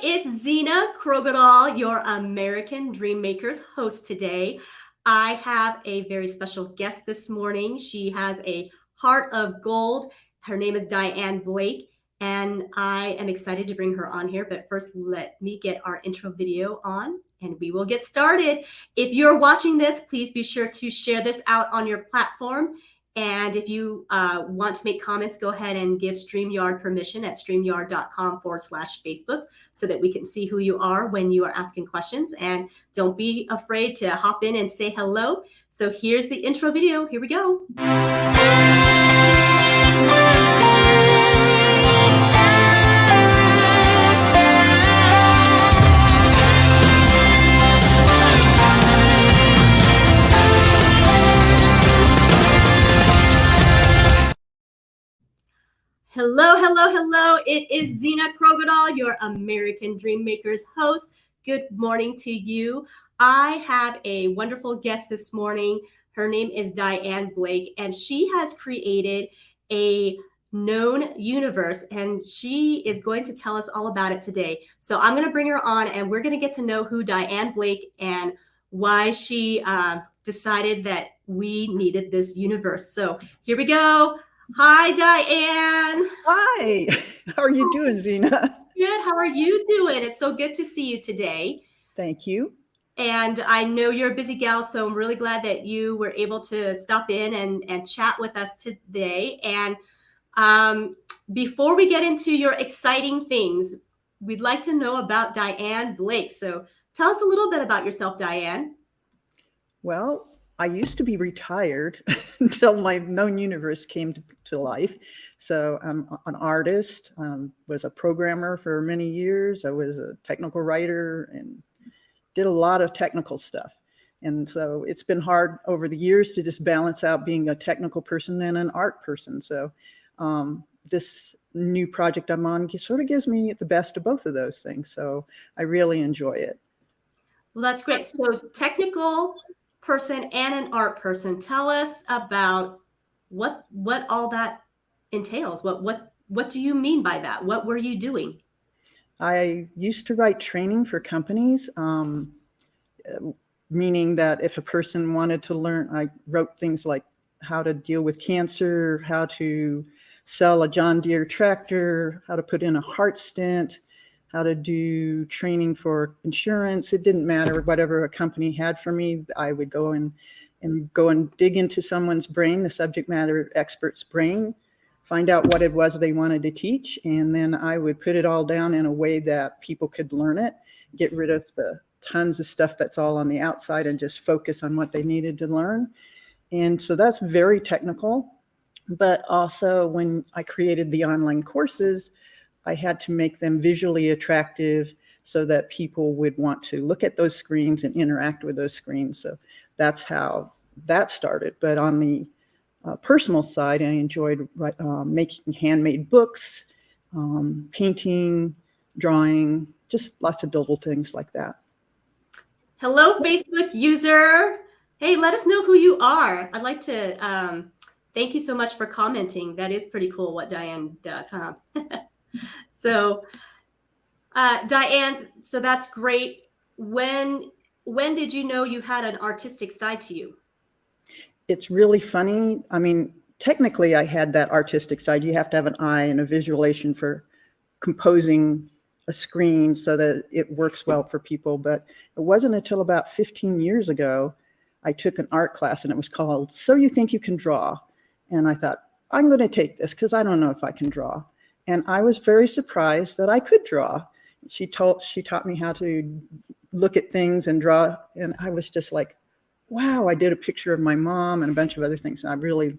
It's Zena Krogadal, your American Dream Makers host today. I have a very special guest this morning. She has a heart of gold. Her name is Dianne Blake, and I am excited to bring her on here. But first, let me get our intro video on, and we will get started. If you're watching this, please be sure to share this out on your platform. And if you want to make comments, go ahead and give StreamYard permission at streamyard.com/Facebook so that we can see who you are when you are asking questions. And don't be afraid to hop in and say hello. So here's the intro video. Here we go. Hello, hello, hello. It is Zena Krogadal, your American Dream Makers host. Good morning to you. I have a wonderful guest this morning. Her name is Dianne Blake, and she has created a known universe, and she is going to tell us all about it today. So I'm going to bring her on, and we're going to get to know who Dianne Blake and why she decided that we needed this universe. So here we go. Hi, Dianne. Hi, how are you doing, Zena? Good. How are you doing? It's so good to see you today. Thank you. And I know you're a busy gal, so I'm really glad that you were able to stop in and chat with us today. And before we get into your exciting things, we'd like to know about Dianne Blake. So tell us a little bit about yourself, Dianne. Well, I used to be retired until my known universe came to life. So I'm an artist, was a programmer for many years. I was a technical writer and did a lot of technical stuff. And so it's been hard over the years to just balance out being a technical person and an art person. So this new project I'm on sort of gives me the best of both of those things. So I really enjoy it. Well, that's great. So technical person and an art person. Tell us about what all that entails. What do you mean by that? What were you doing? I used to write training for companies, meaning that if a person wanted to learn, I wrote things like how to deal with cancer, how to sell a John Deere tractor, how to put in a heart stent, how to do training for insurance. It didn't matter whatever a company had for me. I would go and dig into someone's brain, the subject matter expert's brain, find out what it was they wanted to teach, and then I would put it all down in a way that people could learn it, get rid of the tons of stuff that's all on the outside and just focus on what they needed to learn. And so that's very technical. But also when I created the online courses, I had to make them visually attractive so that people would want to look at those screens and interact with those screens. So that's how that started. But on the personal side, I enjoyed making handmade books, painting, drawing, just lots of little things like that. Hello, Facebook user. Hey, let us know who you are. I'd like to thank you so much for commenting. That is pretty cool what Dianne does, huh? So, Dianne, so that's great. When did you know you had an artistic side to you? It's really funny. I mean, technically I had that artistic side. You have to have an eye and a visualization for composing a screen so that it works well for people. But it wasn't until about 15 years ago, I took an art class and it was called So You Think You Can Draw. And I thought, I'm going to take this because I don't know if I can draw. And I was very surprised that I could draw. She taught me how to look at things and draw. And I was just like, wow, I did a picture of my mom and a bunch of other things. And I really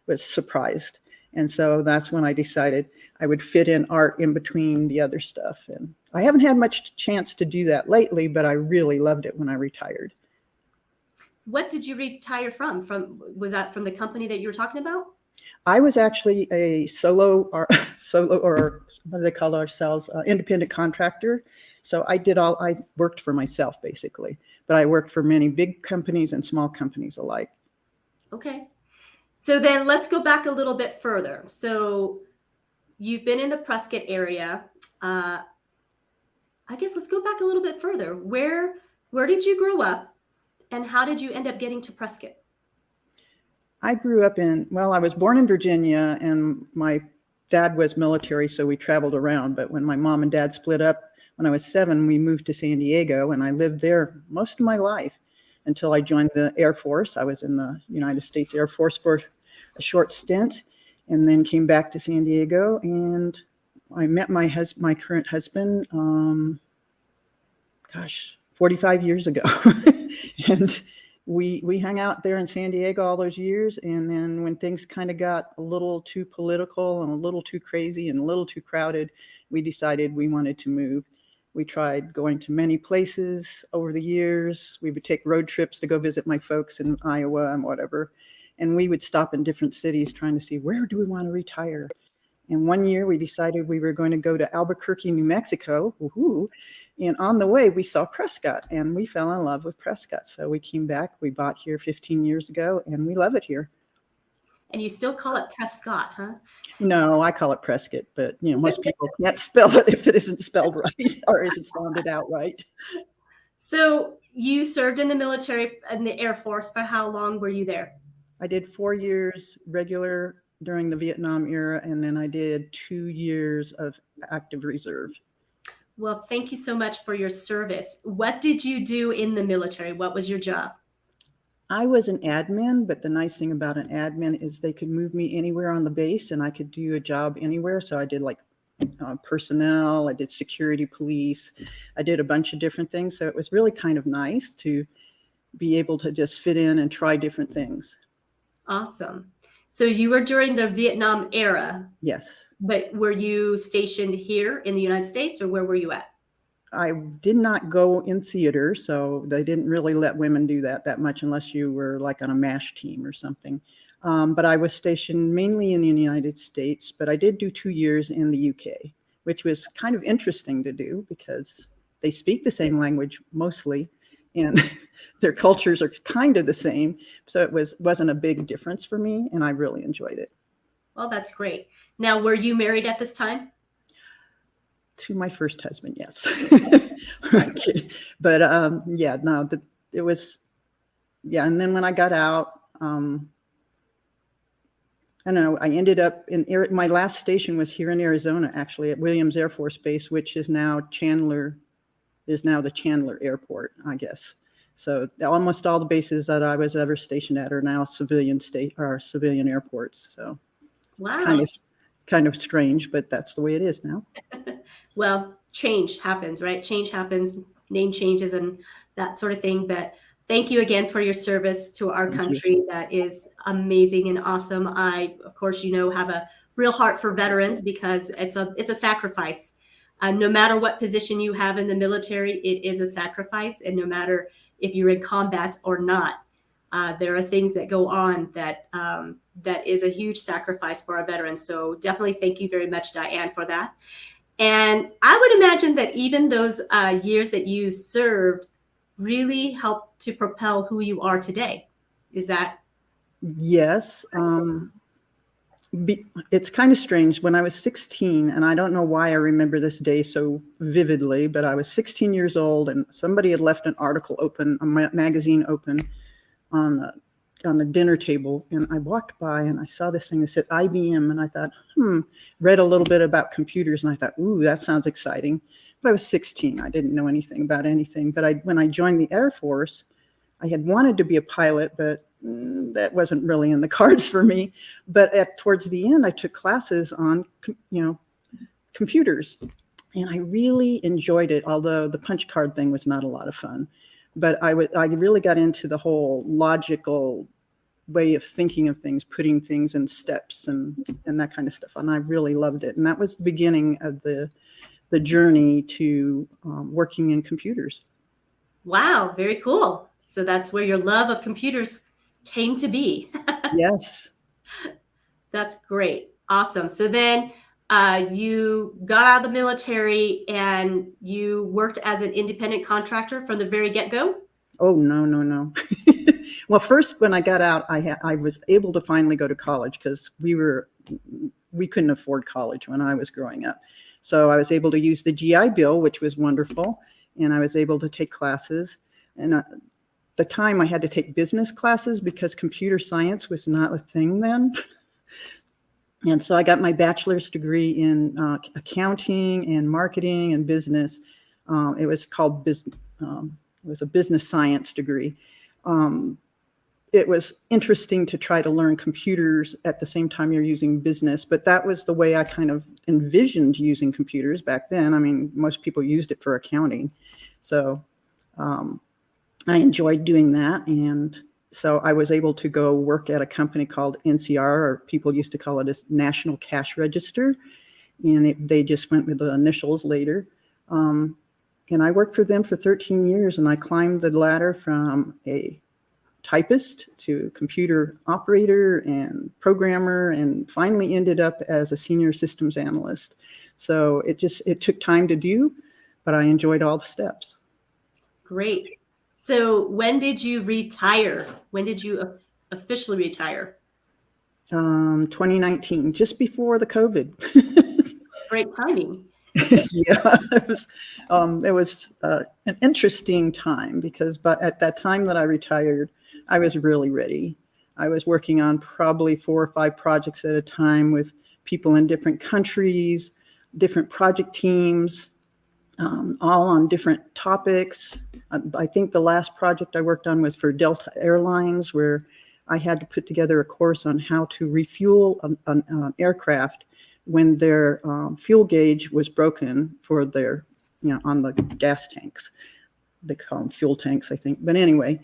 was surprised. And so that's when I decided I would fit in art in between the other stuff. And I haven't had much chance to do that lately, but I really loved it when I retired. What did you retire from? Was that from the company that you were talking about? I was actually a solo or what do they call ourselves? Independent contractor. So I worked for myself basically, but I worked for many big companies and small companies alike. Okay. So then let's go back a little bit further. So you've been in the Prescott area. I guess let's go back a little bit further. Where did you grow up, and how did you end up getting to Prescott? I grew up well, I was born in Virginia, and my dad was military, so we traveled around. But when my mom and dad split up when I was 7, we moved to San Diego, and I lived there most of my life until I joined the Air Force. I was in the United States Air Force for a short stint, and then came back to San Diego, and I met my current husband, 45 years ago. And we hung out there in San Diego all those years. And then when things kind of got a little too political and a little too crazy and a little too crowded, we decided we wanted to move. We tried going to many places over the years. We would take road trips to go visit my folks in Iowa and whatever. And we would stop in different cities trying to see, where do we want to retire? And one year we decided we were going to go to Albuquerque, New Mexico. Woohoo. And on the way, we saw Prescott, and we fell in love with Prescott. So we came back. We bought here 15 years ago, and we love it here. And you still call it Prescott, huh? No, I call it Prescott, but most people can't spell it if it isn't spelled right or isn't sounded out right. So you served in the military, in the Air Force. For how long were you there? I did 4 years regular during the Vietnam era, and then I did 2 years of active reserve. Well, thank you so much for your service. What did you do in the military? What was your job? I was an admin, but the nice thing about an admin is they could move me anywhere on the base, and I could do a job anywhere. So I did like personnel, I did security, police, I did a bunch of different things. So it was really kind of nice to be able to just fit in and try different things. Awesome. So you were during the Vietnam era. Yes. But were you stationed here in the United States, or where were you at? I did not go in theater, so they didn't really let women do that much unless you were like on a MASH team or something. But I was stationed mainly in the United States, but I did do 2 years in the UK, which was kind of interesting to do because they speak the same language mostly, and their cultures are kind of the same. So it wasn't a big difference for me, and I really enjoyed it. Well, that's great. Now, were you married at this time? To my first husband, yes. Okay. But yeah, no, it was, yeah. And then when I got out, I don't know, I ended up my last station was here in Arizona, actually, at Williams Air Force Base, which is now the Chandler Airport, I guess. So almost all the bases that I was ever stationed at are now civilian airports. So wow. It's kind of strange, but that's the way it is now. Well, change happens, right? Change happens, name changes and that sort of thing. But thank you again for your service to our country. That is amazing and awesome. I, of course, have a real heart for veterans because it's a sacrifice. No matter what position you have in the military, it is a sacrifice. And no matter if you're in combat or not, there are things that go on that is a huge sacrifice for our veterans. So definitely thank you very much, Dianne, for that. And I would imagine that even those years that you served really helped to propel who you are today. Is that? Yes. It's kind of strange. When I was 16, and I don't know why I remember this day so vividly, but I was 16 years old, and somebody had left an article open, a magazine open on the dinner table, and I walked by and I saw this thing that said IBM, and I thought, read a little bit about computers, and I thought, ooh, that sounds exciting. But I was 16. I didn't know anything about anything. But when I joined the Air Force, I had wanted to be a pilot, but that wasn't really in the cards for me. But towards the end, I took classes on, computers, and I really enjoyed it, although the punch card thing was not a lot of fun. But I really got into the whole logical way of thinking of things, putting things in steps and that kind of stuff. And I really loved it. And that was the beginning of the journey to working in computers. Wow, very cool. So that's where your love of computers came to be. Yes. That's great. Awesome. So then you got out of the military and you worked as an independent contractor from the very get-go? Oh, no. Well, first, when I got out, I was able to finally go to college because we couldn't afford college when I was growing up. So I was able to use the GI Bill, which was wonderful, and I was able to take classes. And the time I had to take business classes because computer science was not a thing then. And so I got my bachelor's degree in accounting and marketing and business. It was called business. It was a business science degree. It was interesting to try to learn computers at the same time you're using business, but that was the way I kind of envisioned using computers back then. I mean, most people used it for accounting. So I enjoyed doing that. And so I was able to go work at a company called NCR, or people used to call it a National Cash Register. And they just went with the initials later. And I worked for them for 13 years, and I climbed the ladder from a typist to computer operator and programmer, and finally ended up as a senior systems analyst. So it took time to do, but I enjoyed all the steps. Great. So when did you retire? When did you officially retire? 2019, just before the COVID. Great timing. Yeah, it was an interesting time because, but at that time that I retired, I was really ready. I was working on probably 4 or 5 projects at a time with people in different countries, different project teams, all on different topics. I think the last project I worked on was for Delta Airlines, where I had to put together a course on how to refuel an aircraft when their fuel gauge was broken for their, on the gas tanks. They call them fuel tanks, I think. But anyway,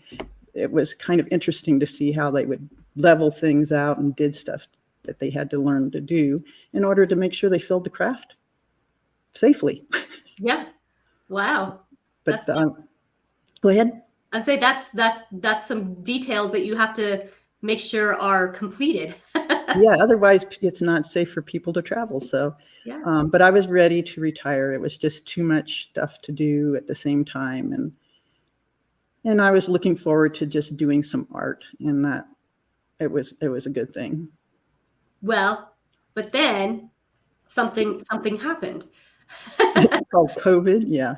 it was kind of interesting to see how they would level things out and did stuff that they had to learn to do in order to make sure they filled the craft safely. Yeah. Wow. But That's go ahead. I'd say that's some details that you have to make sure are completed. Yeah, otherwise it's not safe for people to travel. So, Yeah. but I was ready to retire. It was just too much stuff to do at the same time, and I was looking forward to just doing some art, and that it was a good thing. Well, but then something happened. It's called COVID. Yeah.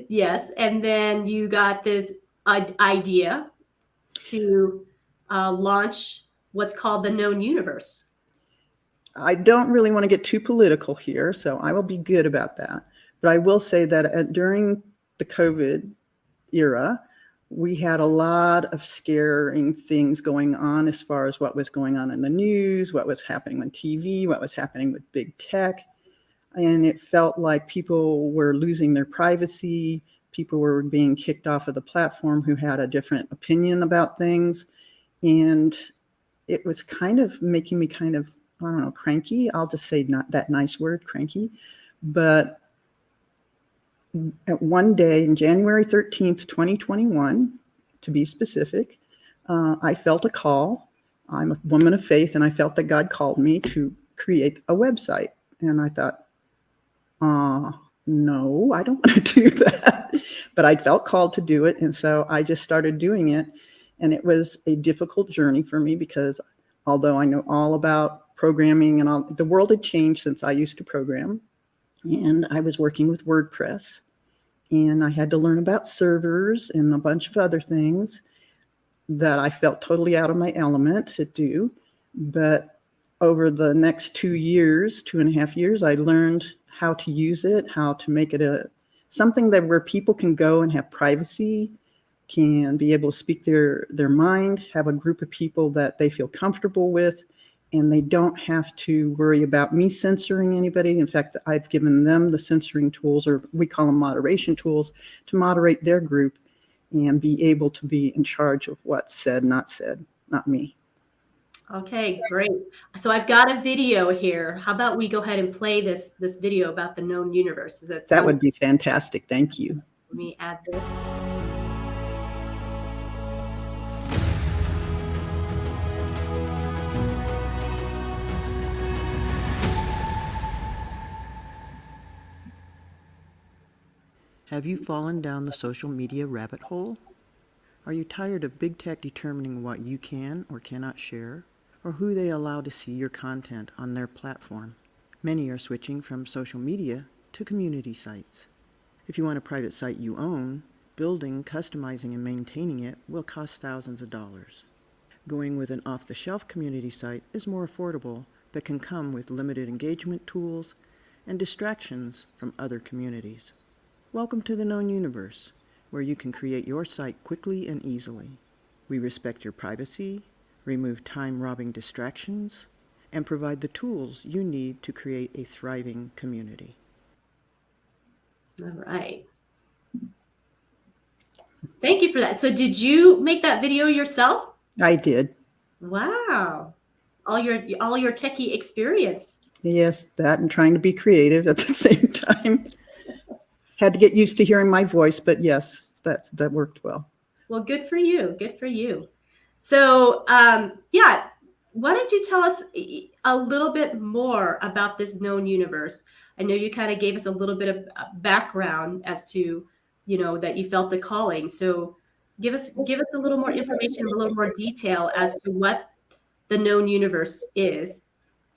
Yes, and then you got this idea to launch what's called the known universe. I don't really want to get too political here, so I will be good about that. But I will say that during the COVID era, we had a lot of scaring things going on as far as what was going on in the news, what was happening on TV, what was happening with big tech. And it felt like people were losing their privacy. People were being kicked off of the platform who had a different opinion about things. And it was kind of making me kind of, I don't know, cranky. I'll just say not that nice word, cranky. But one day, in January 13th, 2021, to be specific, I felt a call. I'm a woman of faith, and I felt that God called me to create a website. And I thought, no, I don't want to do that. But I felt called to do it. And so I just started doing it. And it was a difficult journey for me because although I know all about programming and all, the world had changed since I used to program. And I was working with WordPress. And I had to learn about servers and a bunch of other things that I felt totally out of my element to do. But over the next 2.5 years, I learned how to use it, how to make it something that where people can go and have privacy, can be able to speak their mind, have a group of people that they feel comfortable with, and they don't have to worry about me censoring anybody. In fact, I've given them the censoring tools, or we call them moderation tools, to moderate their group and be able to be in charge of what's said, not me. Okay, great. So I've got a video here. How about we go ahead and play this video about the known universe? Does that would be fantastic. Thank you. Let me add this. Have you fallen down the social media rabbit hole? Are you tired of big tech determining what you can or cannot share, or who they allow to see your content on their platform? Many are switching from social media to community sites. If you want a private site you own, building, customizing, and maintaining it will cost thousands of dollars. Going with an off-the-shelf community site is more affordable, but can come with limited engagement tools and distractions from other communities. Welcome to the known universe, where you can create your site quickly and easily. We respect your privacy, remove time-robbing distractions, and provide the tools you need to create a thriving community. All right. Thank you for that. So did you make that video yourself? I did. Wow. All your techie experience. Yes, that and trying to be creative at the same time. Had to get used to hearing my voice, but yes, that worked well. Well, good for you. Good for you. So, yeah, why don't you tell us a little bit more about this known universe? I know you kind of gave us a little bit of background as to, that you felt the calling. So, give us a little more information, a little more detail as to what the known universe is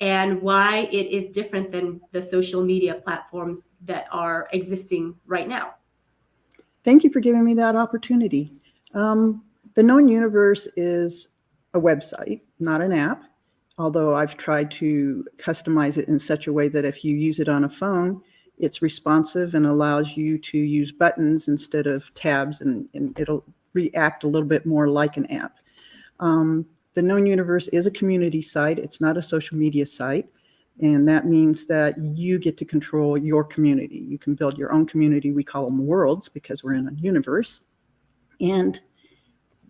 and why it is different than the social media platforms that are existing right now. Thank you for giving me that opportunity. The Known Universe is a website, not an app, although I've tried to customize it in such a way that if you use it on a phone, it's responsive and allows you to use buttons instead of tabs, and it'll react a little bit more like an app. The Known Universe is a community site. It's not a social media site. And that means that you get to control your community. You can build your own community. We call them worlds because we're in a universe. And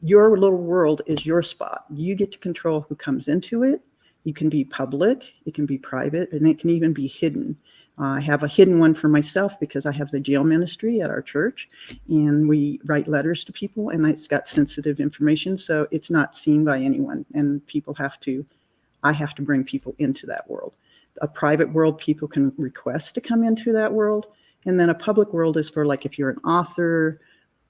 your little world is your spot. You get to control who comes into it. You can be public, it can be private, and it can even be hidden. I have a hidden one for myself because I have the jail ministry at our church, and we write letters to people, and it's got sensitive information, so it's not seen by anyone. And I have to bring people into that world. A private world, people can request to come into that world. And then a public world is for, like, if you're an author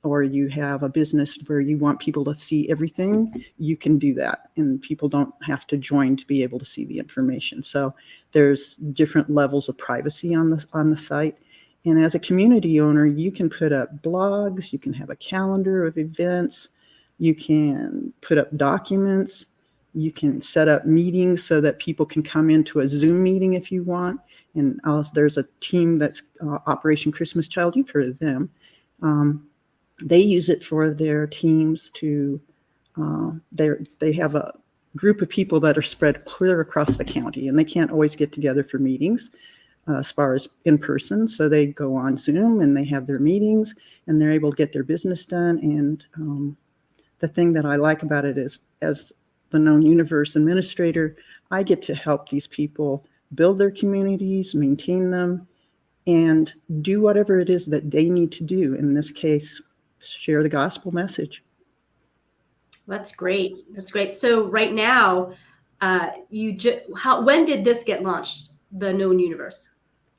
or you have a business where you want people to see everything, you can do that. And people don't have to join to be able to see the information. So there's different levels of privacy on the site. And as a community owner, you can put up blogs, you can have a calendar of events, you can put up documents, you can set up meetings so that people can come into a Zoom meeting if you want. And there's a team that's Operation Christmas Child. You've heard of them. They use it for their teams to, they have a group of people that are spread clear across the county, and they can't always get together for meetings as far as in person. So they go on Zoom and they have their meetings and they're able to get their business done. And the thing that I like about it is, as the Known Universe administrator, I get to help these people build their communities, maintain them, and do whatever it is that they need to do. In this case, share the gospel message. That's great. That's great. So right now, when did this get launched, the known universe?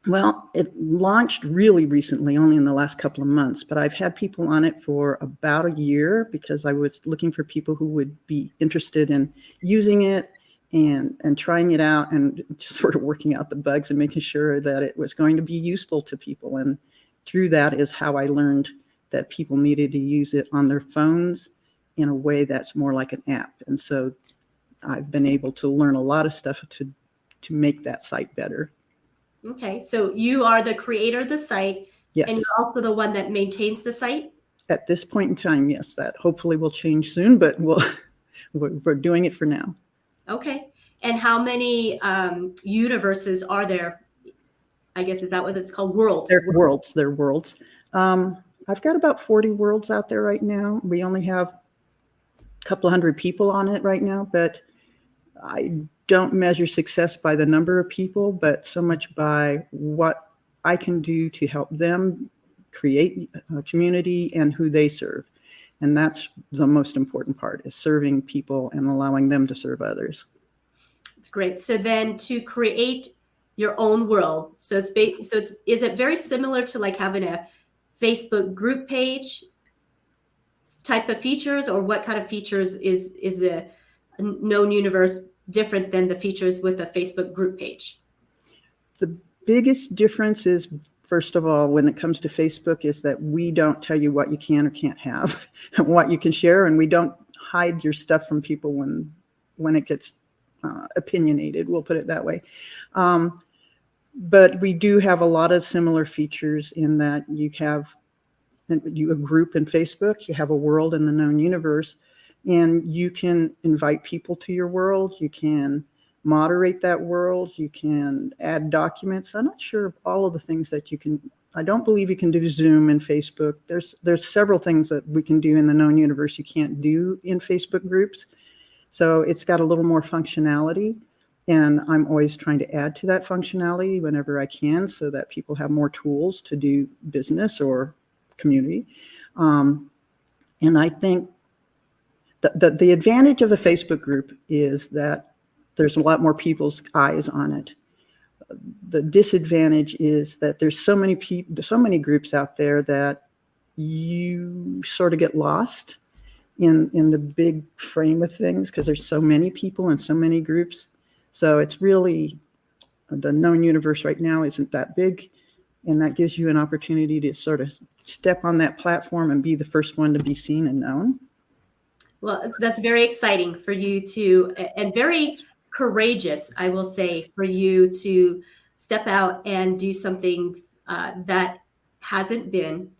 Well, it launched really recently, only in the last couple of months, but I've had people on it for about a year because I was looking for people who would be interested in using it and trying it out and just sort of working out the bugs and making sure that it was going to be useful to people. And through that is how I learned that people needed to use it on their phones in a way that's more like an app. And so I've been able to learn a lot of stuff to make that site better. Okay, so you are the creator of the site, Yes. and you're also the one that maintains the site? At this point in time, yes, that hopefully will change soon, but we're doing it for now. Okay, and how many universes are there? I guess, is that what it's called? Worlds? They're worlds. I've got about 40 worlds out there right now. We only have a couple hundred people on it right now, but I don't measure success by the number of people, but so much by what I can do to help them create a community and who they serve. And that's the most important part, is serving people and allowing them to serve others. It's great. So then to create your own world, is it very similar to like having a Facebook group page type of features, or what kind of features is the known universe different than the features with a Facebook group page? The biggest difference is, first of all, when it comes to Facebook, is that we don't tell you what you can or can't have and what you can share, and we don't hide your stuff from people when it gets opinionated, we'll put it that way. But we do have a lot of similar features in that you have a group in Facebook, you have a world in the known universe, and you can invite people to your world. You can moderate that world. You can add documents. I'm not sure of all of the things that you can. I don't believe you can do Zoom in Facebook. There's several things that we can do in the known universe you can't do in Facebook groups. So it's got a little more functionality. And I'm always trying to add to that functionality whenever I can so that people have more tools to do business or community. And I think the advantage of a Facebook group is that there's a lot more people's eyes on it. The disadvantage is that there's so many people, so many groups out there that you sort of get lost in the big frame of things because there's so many people and so many groups. So it's really, the known universe right now isn't that big, and that gives you an opportunity to sort of step on that platform and be the first one to be seen and known. Well, that's very exciting for you to, and very courageous, I will say, for you to step out and do something that hasn't been,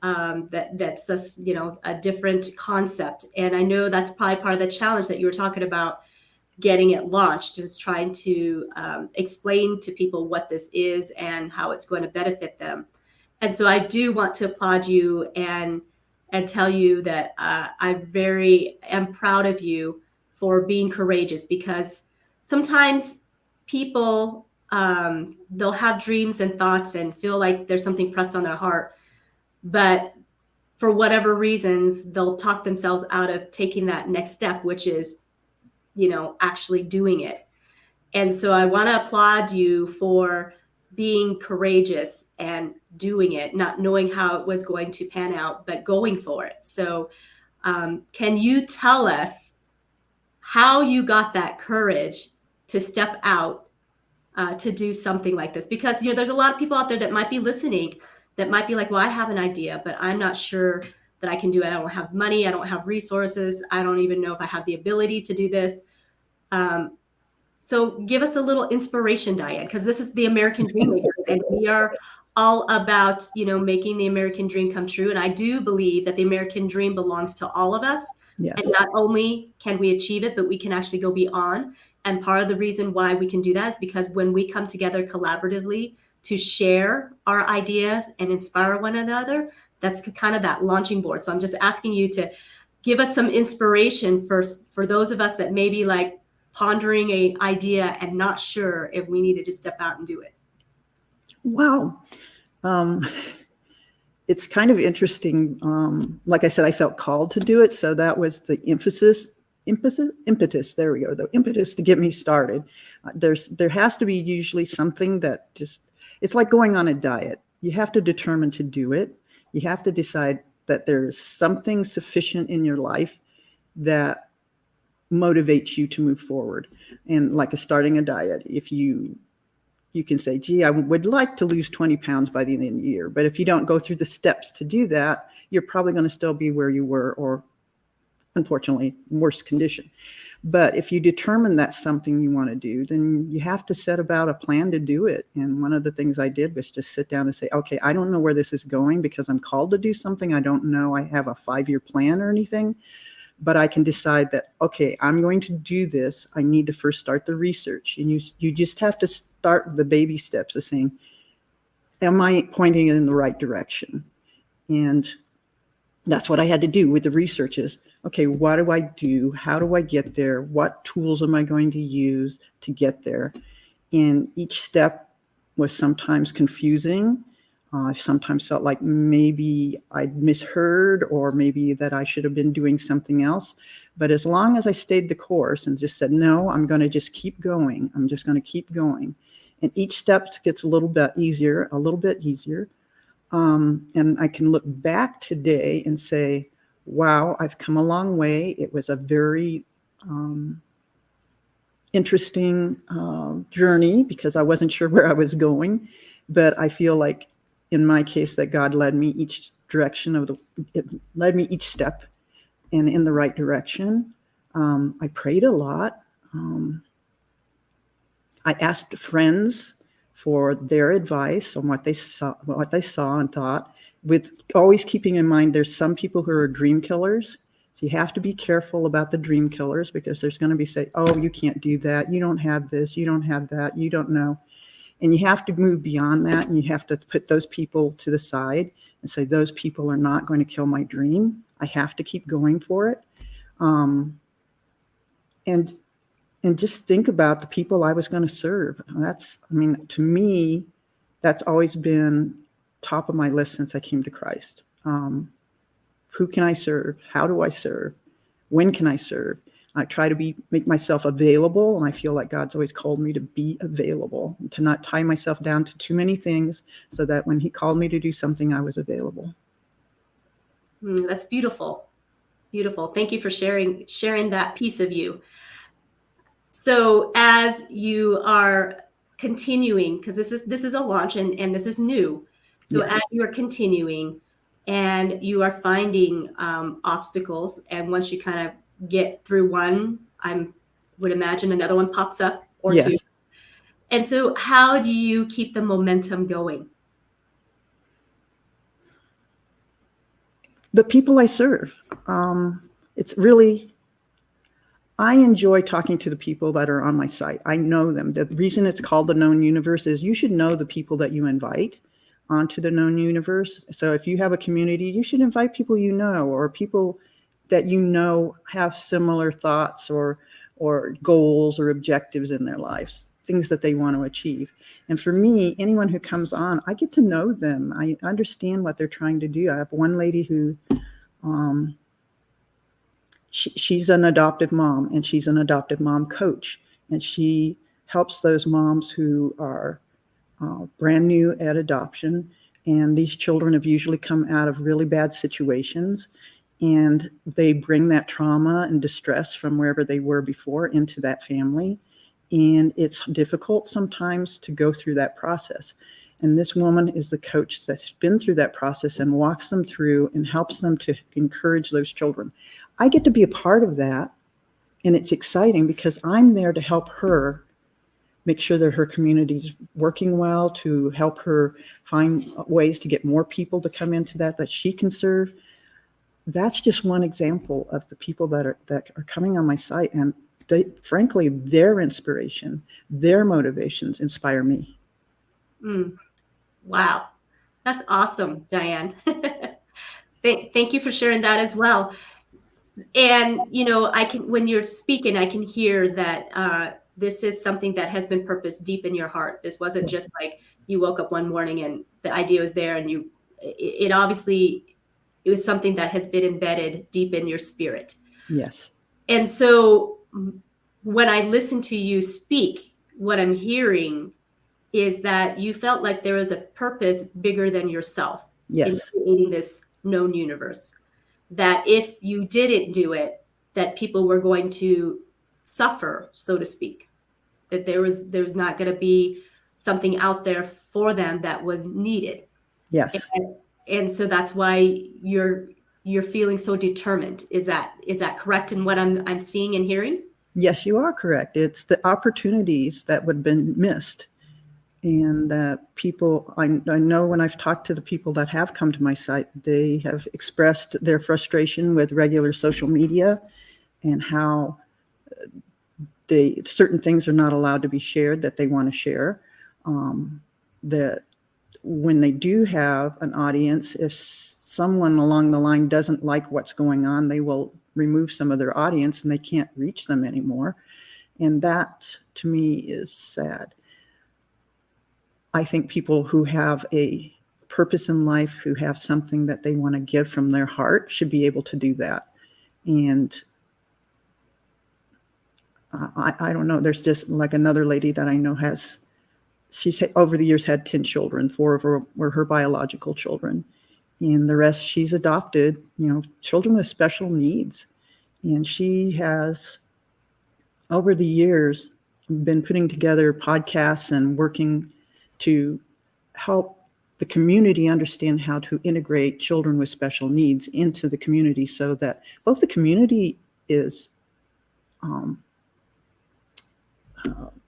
that's just, a different concept. And I know that's probably part of the challenge that you were talking about getting it launched, is trying to explain to people what this is and how it's going to benefit them. And so I do want to applaud you and tell you that I am proud of you for being courageous, because sometimes people, they'll have dreams and thoughts and feel like there's something pressed on their heart, but for whatever reasons, they'll talk themselves out of taking that next step, which is, actually doing it. And so I want to applaud you for being courageous and doing it, not knowing how it was going to pan out, but going for it. So can you tell us how you got that courage to step out to do something like this? Because, there's a lot of people out there that might be listening that might be like, well, I have an idea, but I'm not sure that I can do it. I don't have money. I don't have resources. I don't even know if I have the ability to do this. So give us a little inspiration, Dianne, because this is the American Dream Makers, and we are all about, making the American dream come true. And I do believe that the American dream belongs to all of us. Yes. And not only can we achieve it, but we can actually go beyond. And part of the reason why we can do that is because when we come together collaboratively to share our ideas and inspire one another, that's kind of that launching board. So I'm just asking you to give us some inspiration for those of us that may be like pondering an idea and not sure if we need to just step out and do it. Wow. It's kind of interesting. Like I said, I felt called to do it. So that was the impetus. There we go. The impetus to get me started. There has to be usually something that just, it's like going on a diet. You have to determine to do it. You have to decide that there is something sufficient in your life that motivates you to move forward. And like starting a diet, if you can say, gee, I would like to lose 20 pounds by the end of the year. But if you don't go through the steps to do that, you're probably going to still be where you were, or unfortunately, worse condition. But if you determine that's something you want to do, then you have to set about a plan to do it. And one of the things I did was just sit down and say, okay, I don't know where this is going because I'm called to do something. I don't know I have a 5-year plan or anything, but I can decide that, okay, I'm going to do this. I need to first start the research. And you just have to start the baby steps of saying, am I pointing in the right direction? And that's what I had to do with the research is, okay, what do I do? How do I get there? What tools am I going to use to get there? And each step was sometimes confusing. I sometimes felt like maybe I'd misheard, or maybe that I should have been doing something else. But as long as I stayed the course and just said, no, I'm going to just keep going. I'm just going to keep going. And each step gets a little bit easier. And I can look back today and say, wow, I've come a long way. It was a very interesting journey because I wasn't sure where I was going. But I feel like in my case that God led me each direction it led me each step and in the right direction. I prayed a lot. I asked friends for their advice on what they saw and thought, with always keeping in mind there's some people who are dream killers. So you have to be careful about the dream killers because there's going to be say, oh, you can't do that. You don't have this. You don't have that. You don't know. And you have to move beyond that. And you have to put those people to the side and say, those people are not going to kill my dream. I have to keep going for it. And just think about the people I was going to serve. To me, that's always been top of my list since I came to Christ. Who can I serve? How do I serve? When can I serve? I try to make myself available, and I feel like God's always called me to be available, and to not tie myself down to too many things, so that when He called me to do something, I was available. That's beautiful. Beautiful. Thank you for sharing that piece of you. So as you are continuing, because this is a launch and this is new. So Yes. as you are continuing and you are finding obstacles, and once you kind of get through one, I would imagine another one pops up or Yes. two. And so how do you keep the momentum going? The people I serve. It's really, I enjoy talking to the people that are on my site. I know them. The reason it's called the known universe is you should know the people that you invite onto the known universe. So if you have a community, you should invite people you know, or people that you know have similar thoughts or goals or objectives in their lives, things that they want to achieve. And for me, anyone who comes on, I get to know them. I understand what they're trying to do. I have one lady who she's an adopted mom, and she's an adopted mom coach, and she helps those moms who are brand new at adoption. And these children have usually come out of really bad situations, and they bring that trauma and distress from wherever they were before into that family. And it's difficult sometimes to go through that process. And this woman is the coach that's been through that process and walks them through and helps them to encourage those children. I get to be a part of that, and it's exciting because I'm there to help her make sure that her community's working well, to help her find ways to get more people to come into that she can serve. That's just one example of the people that are coming on my site, and frankly, their inspiration, their motivations inspire me. Wow, that's awesome, Dianne. Thank you for sharing that as well. And when you're speaking, I can hear that this is something that has been purposed deep in your heart. This wasn't just like you woke up one morning and the idea was there, and it obviously, it was something that has been embedded deep in your spirit. Yes. And so when I listen to you speak, what I'm hearing is that you felt like there was a purpose bigger than yourself. Yes. In creating this known universe. That if you didn't do it, that people were going to suffer, so to speak. That there was not going to be something out there for them that was needed. Yes. And so that's why you're feeling so determined. Is that correct in what I'm seeing and hearing? Yes, you are correct. It's the opportunities that would have been missed. And people, I know when I've talked to the people that have come to my site, they have expressed their frustration with regular social media and how certain things are not allowed to be shared that they want to share. That when they do have an audience, if someone along the line doesn't like what's going on, they will remove some of their audience and they can't reach them anymore. And that, to me, is sad. I think people who have a purpose in life, who have something that they want to give from their heart, should be able to do that. And I don't know, there's just like another lady that I know she's over the years had 10 children, 4 of her were her biological children. And the rest she's adopted, children with special needs. And she has, over the years, been putting together podcasts and working to help the community understand how to integrate children with special needs into the community so that both the community is,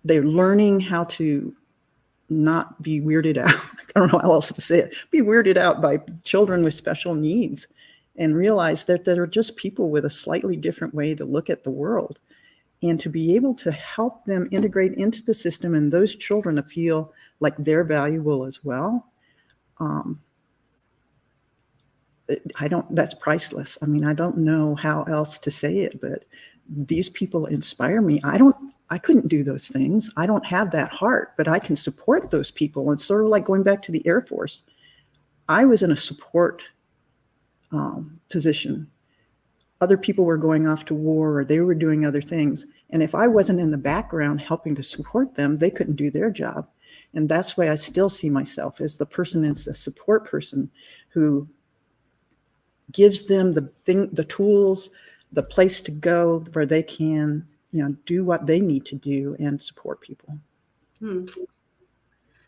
they're learning how to not be weirded out. I don't know how else to say it. Be weirded out by children with special needs and realize that they're just people with a slightly different way to look at the world. And to be able to help them integrate into the system and those children to feel like they're valuable as well. That's priceless. I mean, I don't know how else to say it, but these people inspire me. I couldn't do those things. I don't have that heart, but I can support those people. It's sort of like going back to the Air Force. I was in a support position. Other people were going off to war or they were doing other things. And if I wasn't in the background helping to support them, they couldn't do their job. And that's why I still see myself as the person, as a support person who gives them the tools, the place to go where they can, do what they need to do and support people.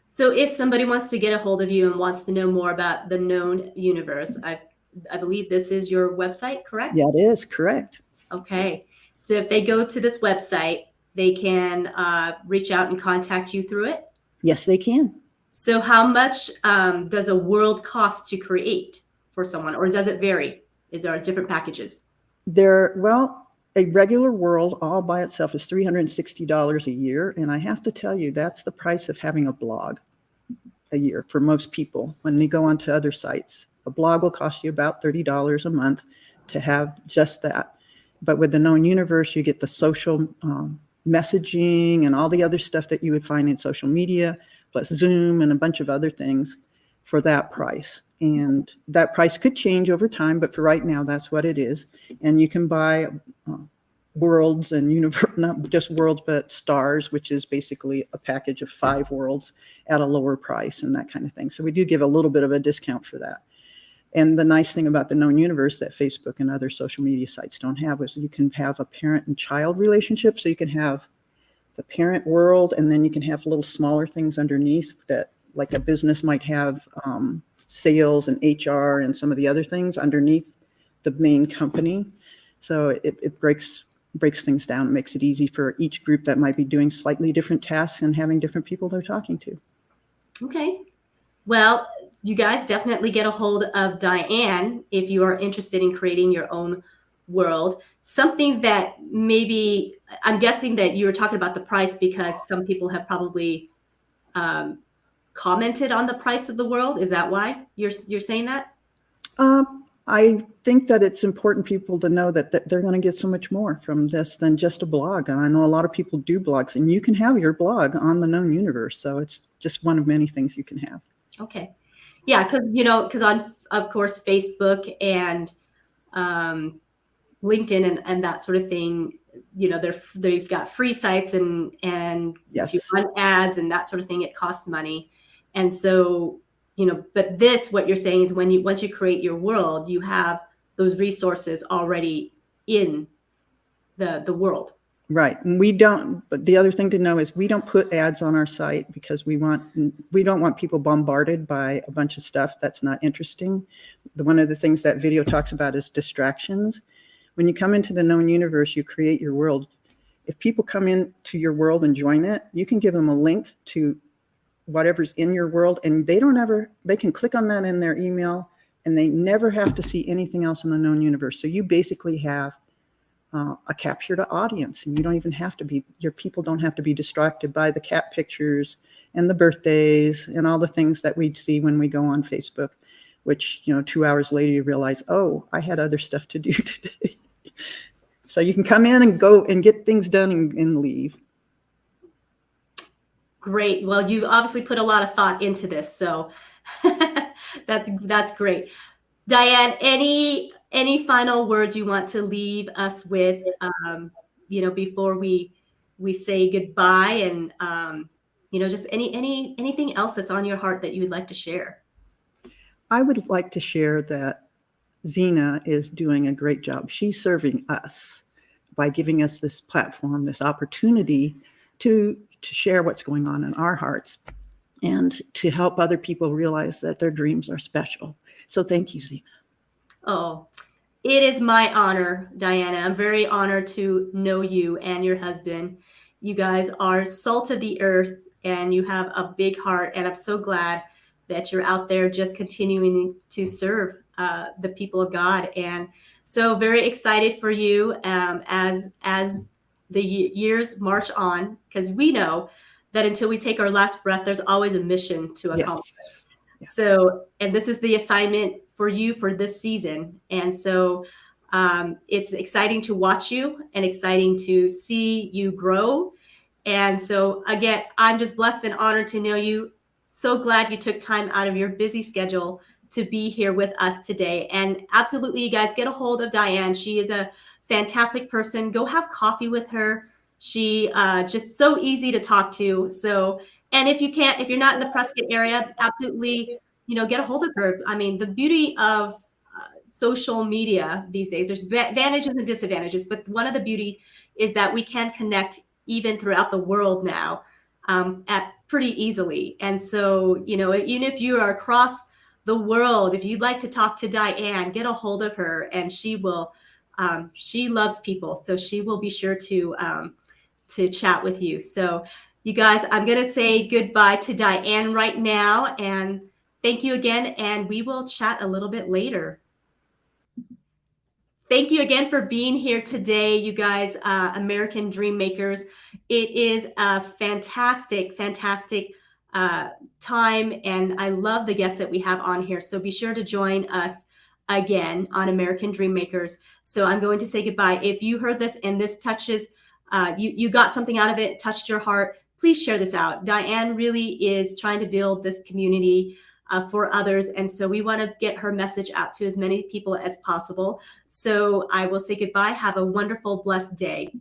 So if somebody wants to get a hold of you and wants to know more about the known universe, I believe this is your website, correct? Yeah, it is correct. Okay. So if they go to this website, they can reach out and contact you through it? Yes, they can. So how much does a world cost to create for someone, or does it vary? Is there different packages? A regular world all by itself is $360 a year. And I have to tell you, that's the price of having a blog a year for most people when they go onto other sites. A blog will cost you about $30 a month to have just that. But with the known universe, you get the social messaging and all the other stuff that you would find in social media, plus Zoom and a bunch of other things for that price. And that price could change over time, but for right now, that's what it is. And you can buy worlds and not just worlds, but stars, which is basically a package of 5 worlds at a lower price and that kind of thing. So we do give a little bit of a discount for that. And the nice thing about the known universe that Facebook and other social media sites don't have is you can have a parent and child relationship. So you can have the parent world, and then you can have little smaller things underneath that, like a business might have sales and HR and some of the other things underneath the main company. So it breaks things down and makes it easy for each group that might be doing slightly different tasks and having different people they're talking to. Okay. Well, you guys definitely get a hold of Dianne if you are interested in creating your own world. Something that maybe, I'm guessing that you were talking about the price because some people have probably commented on the price of the world. Is that why you're saying that? I think that it's important people to know that they're going to get so much more from this than just a blog. And I know a lot of people do blogs, and you can have your blog on the known universe. So it's just one of many things you can have. Okay. Yeah, because on, of course, Facebook and LinkedIn and that sort of thing, they've got free sites and Yes. if you run ads and that sort of thing, it costs money. And so, but what you're saying is once you create your world, you have those resources already in the world. Right. And but the other thing to know is we don't put ads on our site because we don't want people bombarded by a bunch of stuff that's not interesting. One of the things that video talks about is distractions. When you come into the known universe, you create your world. If people come into your world and join it, you can give them a link to whatever's in your world, and they can click on that in their email, and they never have to see anything else in the known universe. So you basically have a captured audience, and you don't even have to your people don't have to be distracted by the cat pictures and the birthdays and all the things that we see when we go on Facebook, which, 2 hours later you realize, oh, I had other stuff to do today. So you can come in and go and get things done and leave. Great. Well, you obviously put a lot of thought into this, so that's great. Dianne, any final words you want to leave us with, before we say goodbye, and just anything else that's on your heart that you would like to share? I would like to share that Zena is doing a great job. She's serving us by giving us this platform, this opportunity to share what's going on in our hearts and to help other people realize that their dreams are special. So thank you, Zena. Oh, it is my honor, Diana. I'm very honored to know you and your husband. You guys are salt of the earth and you have a big heart. And I'm so glad that you're out there just continuing to serve the people of God. And so very excited for you as the years march on, because we know that until we take our last breath, there's always a mission to accomplish. Yes. So, and this is the assignment for you for this season. And so it's exciting to watch you and exciting to see you grow. And so, again, I'm just blessed and honored to know you. So glad you took time out of your busy schedule to be here with us today. And absolutely, you guys get a hold of Dianne. She is a fantastic person. Go have coffee with her. She just so easy to talk to. So, and if you're not in the Prescott area, absolutely, get a hold of her. I mean, the beauty of social media these days, there's advantages and disadvantages, but one of the beauty is that we can connect even throughout the world now at pretty easily. And so, even if you are across the world, if you'd like to talk to Dianne, get a hold of her, and she will. She loves people, so she will be sure to chat with you. So, you guys, I'm going to say goodbye to Dianne right now, and thank you again, and we will chat a little bit later. Thank you again for being here today, you guys, American Dream Makers. It is a fantastic, fantastic time, and I love the guests that we have on here. So be sure to join us again on American Dream Makers. So I'm going to say goodbye. If you heard this and this touches, you got something out of it, touched your heart, please share this out. Dianne really is trying to build this community for others. And so we want to get her message out to as many people as possible. So I will say goodbye. Have a wonderful, blessed day.